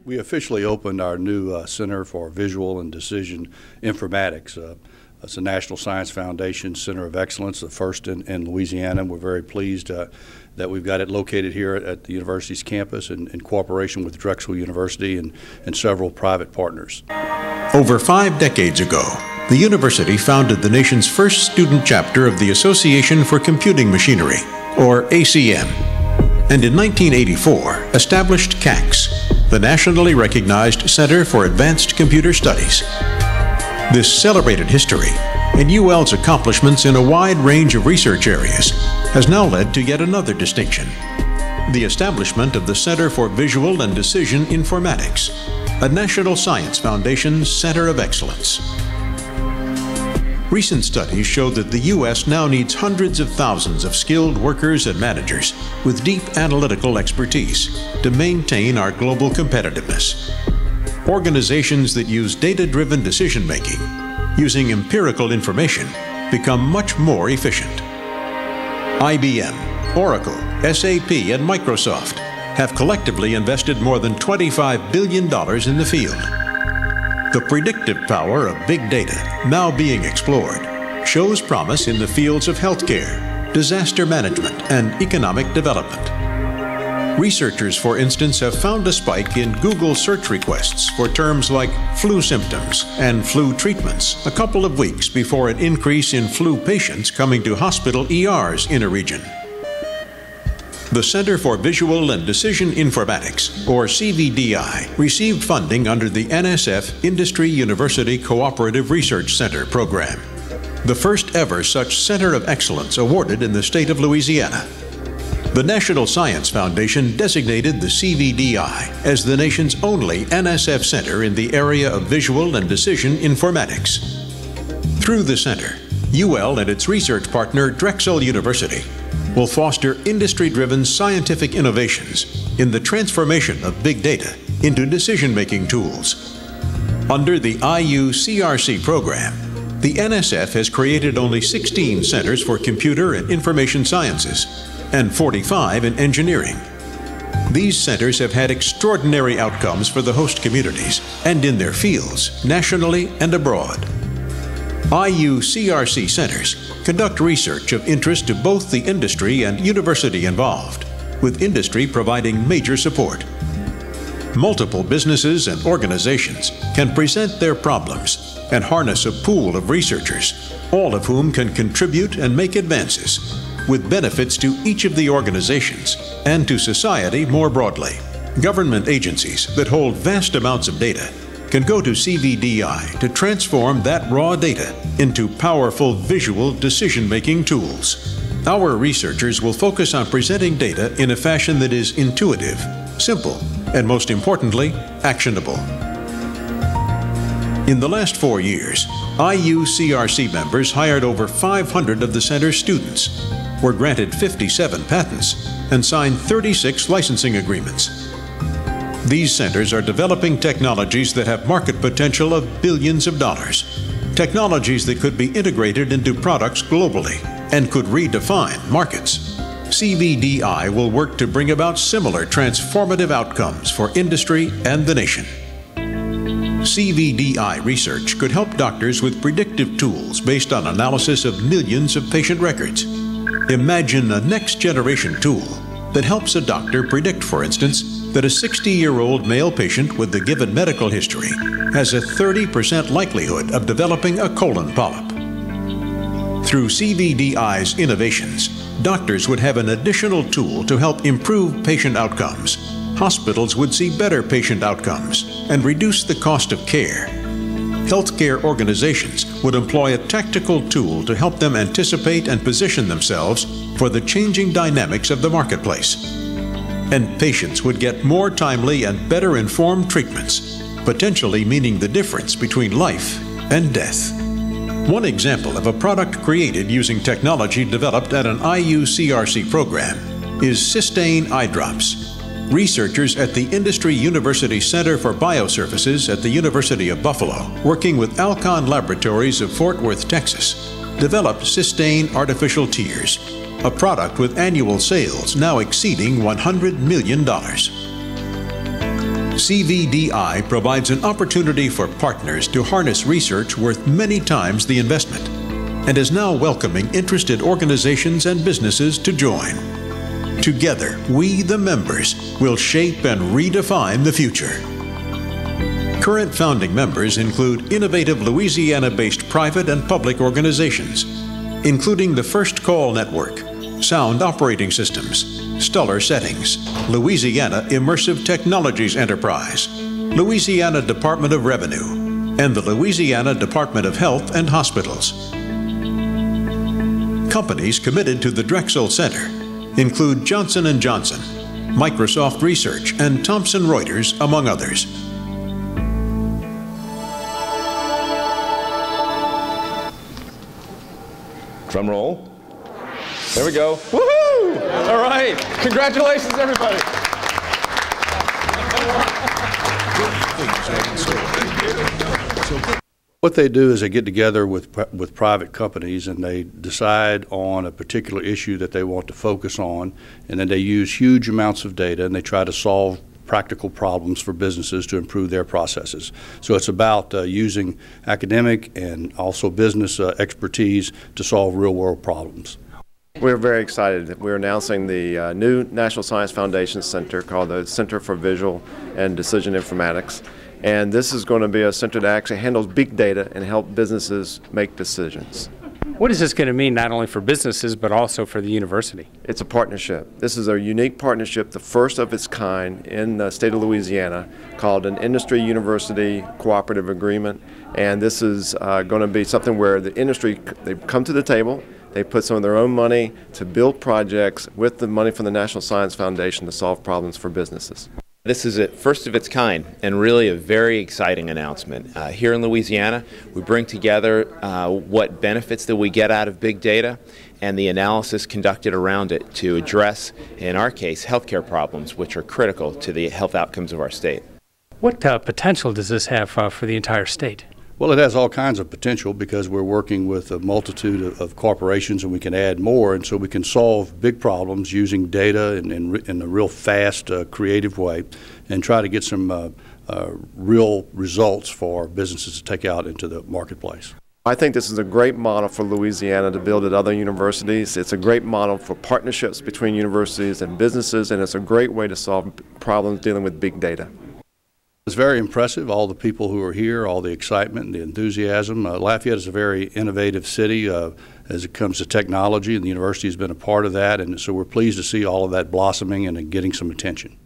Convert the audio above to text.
We officially opened our new Center for Visual and Decision Informatics. It's a National Science Foundation Center of Excellence, the first in Louisiana. We're very pleased that we've got it located here at the university's campus in cooperation with Drexel University and several private partners. Over 5 decades ago, the university founded the nation's first student chapter of the Association for Computing Machinery, or ACM, and in 1984 established CACS, the nationally recognized Center for Advanced Computer Studies. This celebrated history and UL's accomplishments in a wide range of research areas has now led to yet another distinction: the establishment of the Center for Visual and Decision Informatics, a National Science Foundation Center of Excellence. Recent studies show that the U.S. now needs hundreds of thousands of skilled workers and managers with deep analytical expertise to maintain our global competitiveness. Organizations that use data-driven decision-making, using empirical information, become much more efficient. IBM, Oracle, SAP, and Microsoft have collectively invested more than $25 billion in the field. The predictive power of big data, now being explored, shows promise in the fields of healthcare, disaster management, and economic development. Researchers, for instance, have found a spike in Google search requests for terms like flu symptoms and flu treatments a couple of weeks before an increase in flu patients coming to hospital ERs in a region. The Center for Visual and Decision Informatics, or CVDI, received funding under the NSF Industry University Cooperative Research Center program, the first ever such center of excellence awarded in the state of Louisiana. The National Science Foundation designated the CVDI as the nation's only NSF center in the area of visual and decision informatics. Through the center, UL and its research partner Drexel University will foster industry-driven scientific innovations in the transformation of big data into decision-making tools. Under the IU-CRC program, the NSF has created only 16 centers for computer and information sciences and 45 in engineering. These centers have had extraordinary outcomes for the host communities and in their fields, nationally and abroad. IU-CRC centers conduct research of interest to both the industry and university involved, with industry providing major support. Multiple businesses and organizations can present their problems and harness a pool of researchers, all of whom can contribute and make advances, with benefits to each of the organizations and to society more broadly. Government agencies that hold vast amounts of data can go to CVDI to transform that raw data into powerful visual decision-making tools. Our researchers will focus on presenting data in a fashion that is intuitive, simple, and most importantly, actionable. In the last 4 years, IU-CRC members hired over 500 of the center's students, were granted 57 patents, and signed 36 licensing agreements. These centers are developing technologies that have market potential of billions of dollars, technologies that could be integrated into products globally and could redefine markets. CVDI will work to bring about similar transformative outcomes for industry and the nation. CVDI research could help doctors with predictive tools based on analysis of millions of patient records. Imagine a next-generation tool that helps a doctor predict, for instance, that a 60-year-old male patient with the given medical history has a 30% likelihood of developing a colon polyp. Through CVDI's innovations, doctors would have an additional tool to help improve patient outcomes. Hospitals would see better patient outcomes and reduce the cost of care. Healthcare organizations would employ a tactical tool to help them anticipate and position themselves for the changing dynamics of the marketplace. And patients would get more timely and better informed treatments, potentially meaning the difference between life and death. One example of a product created using technology developed at an IU-CRC program is Cystane Eyedrops. Researchers at the Industry University Center for Bioservices at the University of Buffalo, working with Alcon Laboratories of Fort Worth, Texas, developed Cystane Artificial Tears, a product with annual sales now exceeding $100 million. CVDI provides an opportunity for partners to harness research worth many times the investment, and is now welcoming interested organizations and businesses to join. Together, we, the members, will shape and redefine the future. Current founding members include innovative Louisiana-based private and public organizations, including the First Call Network, Sound Operating Systems, Stellar Settings, Louisiana Immersive Technologies Enterprise, Louisiana Department of Revenue, and the Louisiana Department of Health and Hospitals. Companies committed to the Drexel Center include Johnson & Johnson, Microsoft Research, and Thomson Reuters, among others. Drum roll. There we go. Woohoo! All right. Congratulations, everybody. What they do is they get together with private companies and they decide on a particular issue that they want to focus on, and then they use huge amounts of data and they try to solve practical problems for businesses to improve their processes. So it's about using academic and also business expertise to solve real-world problems. We're very excited that we're announcing the new National Science Foundation Center called the Center for Visual and Decision Informatics. And this is going to be a center that actually handles big data and help businesses make decisions. What is this going to mean not only for businesses but also for the university? It's a partnership. This is a unique partnership, the first of its kind in the state of Louisiana, called an Industry University Cooperative Agreement. And this is going to be something where the industry, they come to the table, they put some of their own money to build projects with the money from the National Science Foundation to solve problems for businesses. This is a first of its kind and really a very exciting announcement. Here in Louisiana, we bring together what benefits that we get out of big data and the analysis conducted around it to address, in our case, healthcare problems which are critical to the health outcomes of our state. What potential does this have for the entire state? Well, it has all kinds of potential because we're working with a multitude of corporations and we can add more, and so we can solve big problems using data in a real fast, creative way and try to get some real results for businesses to take out into the marketplace. I think this is a great model for Louisiana to build at other universities. It's a great model for partnerships between universities and businesses, and it's a great way to solve problems dealing with big data. It's very impressive, all the people who are here, all the excitement and the enthusiasm. Lafayette is a very innovative city as it comes to technology, and the university has been a part of that, and so we're pleased to see all of that blossoming and getting some attention.